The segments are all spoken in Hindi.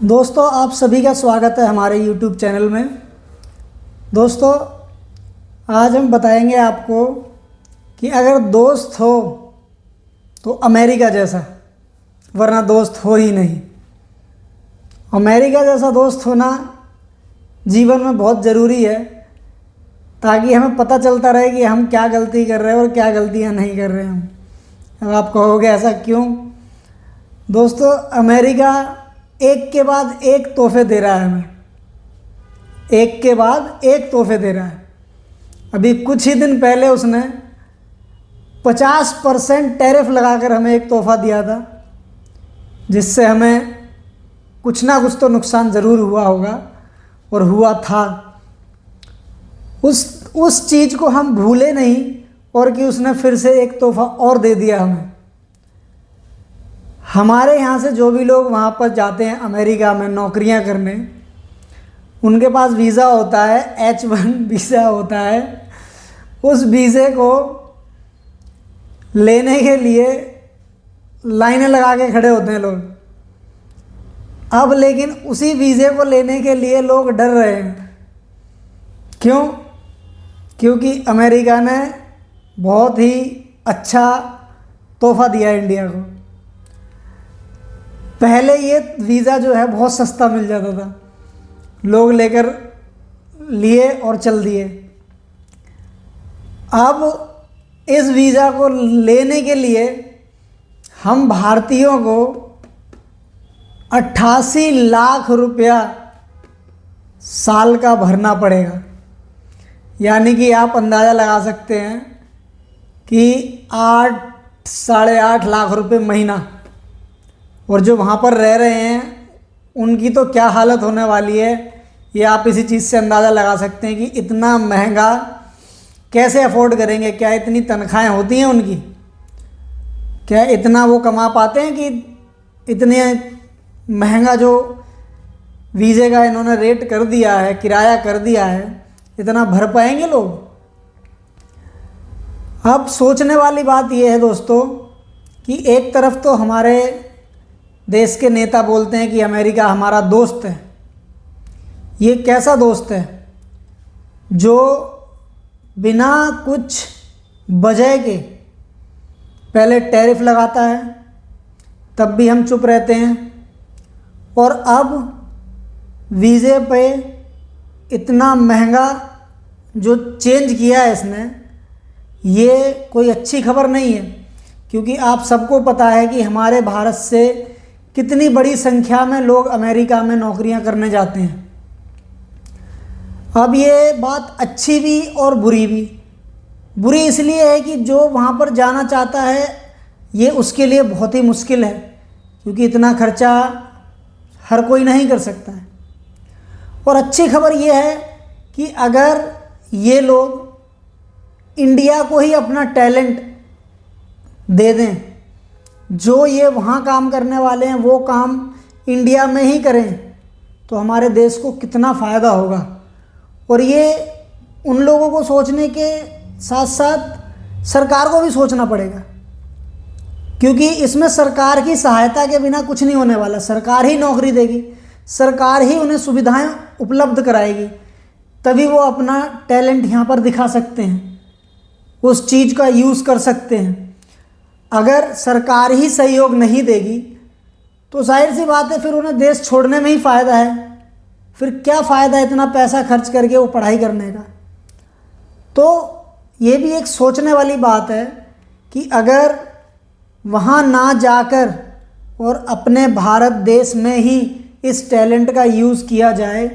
दोस्तों, आप सभी का स्वागत है हमारे YouTube चैनल में। दोस्तों, आज हम बताएंगे आपको कि अगर दोस्त हो तो अमेरिका जैसा, वरना दोस्त हो ही नहीं। अमेरिका जैसा दोस्त होना जीवन में बहुत ज़रूरी है, ताकि हमें पता चलता रहे कि हम क्या गलती कर रहे हैं और क्या गलतियां नहीं कर रहे हैं। अब आप कहोगे ऐसा क्यों? दोस्तों, अमेरिका एक के बाद एक तोहफे दे रहा है हमें, एक के बाद एक तोहफे दे रहा है। अभी कुछ ही दिन पहले उसने 50% टैरिफ लगाकर हमें एक तोहफा दिया था, जिससे हमें कुछ ना कुछ तो नुकसान ज़रूर हुआ होगा और हुआ था। उस चीज़ को हम भूले नहीं, और कि उसने फिर से एक तोहफा और दे दिया हमें। हमारे यहाँ से जो भी लोग वहाँ पर जाते हैं अमेरिका में नौकरियाँ करने, उनके पास वीज़ा होता है, H1 वीज़ा होता है। उस वीज़े को लेने के लिए लाइनें लगा के खड़े होते हैं लोग। अब लेकिन उसी वीज़े को लेने के लिए लोग डर रहे हैं। क्यों? क्योंकि अमेरिका ने बहुत ही अच्छा तोहफा दिया है इंडिया को। पहले ये वीज़ा जो है बहुत सस्ता मिल जाता था, लोग लेकर लिए और चल दिए। अब इस वीज़ा को लेने के लिए हम भारतीयों को 88 लाख रुपया साल का भरना पड़ेगा। यानी कि आप अंदाज़ा लगा सकते हैं कि 8-8.5 लाख रुपए महीना। और जो वहाँ पर रह रहे हैं उनकी तो क्या हालत होने वाली है, ये आप इसी चीज़ से अंदाज़ा लगा सकते हैं कि इतना महंगा कैसे अफोर्ड करेंगे। क्या इतनी तनख्वाहें होती हैं उनकी? क्या इतना वो कमा पाते हैं कि इतने महंगा जो वीज़े का इन्होंने रेट कर दिया है, किराया कर दिया है, इतना भर पाएंगे लोग? अब सोचने वाली बात यह है दोस्तों कि एक तरफ तो हमारे देश के नेता बोलते हैं कि अमेरिका हमारा दोस्त है। ये कैसा दोस्त है जो बिना कुछ वजह के पहले टैरिफ लगाता है, तब भी हम चुप रहते हैं, और अब वीज़े पे इतना महंगा जो चेंज किया है इसने, ये कोई अच्छी खबर नहीं है। क्योंकि आप सबको पता है कि हमारे भारत से कितनी बड़ी संख्या में लोग अमेरिका में नौकरियां करने जाते हैं। अब ये बात अच्छी भी और बुरी भी। बुरी इसलिए है कि जो वहाँ पर जाना चाहता है ये उसके लिए बहुत ही मुश्किल है, क्योंकि इतना खर्चा हर कोई नहीं कर सकता है। और अच्छी खबर ये है कि अगर ये लोग इंडिया को ही अपना टैलेंट दे दें, जो ये वहाँ काम करने वाले हैं वो काम इंडिया में ही करें, तो हमारे देश को कितना फ़ायदा होगा। और ये उन लोगों को सोचने के साथ साथ सरकार को भी सोचना पड़ेगा, क्योंकि इसमें सरकार की सहायता के बिना कुछ नहीं होने वाला। सरकार ही नौकरी देगी, सरकार ही उन्हें सुविधाएं उपलब्ध कराएगी, तभी वो अपना टैलेंट यहाँ पर दिखा सकते हैं, उस चीज़ का यूज़ कर सकते हैं। अगर सरकार ही सहयोग नहीं देगी तो जाहिर सी बात है फिर उन्हें देश छोड़ने में ही फ़ायदा है। फिर क्या फ़ायदा इतना पैसा खर्च करके वो पढ़ाई करने का? तो ये भी एक सोचने वाली बात है कि अगर वहाँ ना जाकर और अपने भारत देश में ही इस टैलेंट का यूज़ किया जाए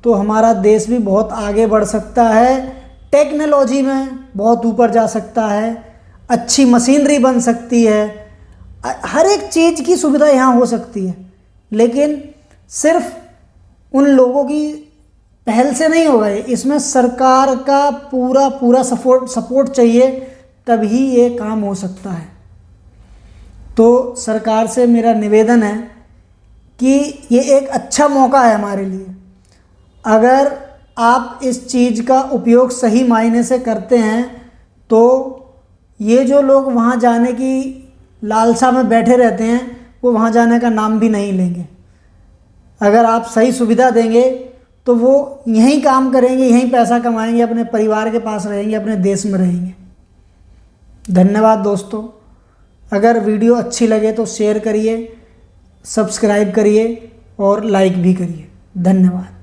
तो हमारा देश भी बहुत आगे बढ़ सकता है, टेक्नोलॉजी में बहुत ऊपर जा सकता है, अच्छी मशीनरी बन सकती है, हर एक चीज़ की सुविधा यहाँ हो सकती है। लेकिन सिर्फ उन लोगों की पहल से नहीं होगा ये, इसमें सरकार का पूरा सपोर्ट चाहिए, तभी ये काम हो सकता है। तो सरकार से मेरा निवेदन है कि ये एक अच्छा मौका है हमारे लिए। अगर आप इस चीज़ का उपयोग सही मायने से करते हैं तो ये जो लोग वहाँ जाने की लालसा में बैठे रहते हैं वो वहाँ जाने का नाम भी नहीं लेंगे। अगर आप सही सुविधा देंगे तो वो यहीं काम करेंगे, यहीं पैसा कमाएंगे, अपने परिवार के पास रहेंगे, अपने देश में रहेंगे। धन्यवाद दोस्तों। अगर वीडियो अच्छी लगे तो शेयर करिए, सब्सक्राइब करिए और लाइक भी करिए। धन्यवाद।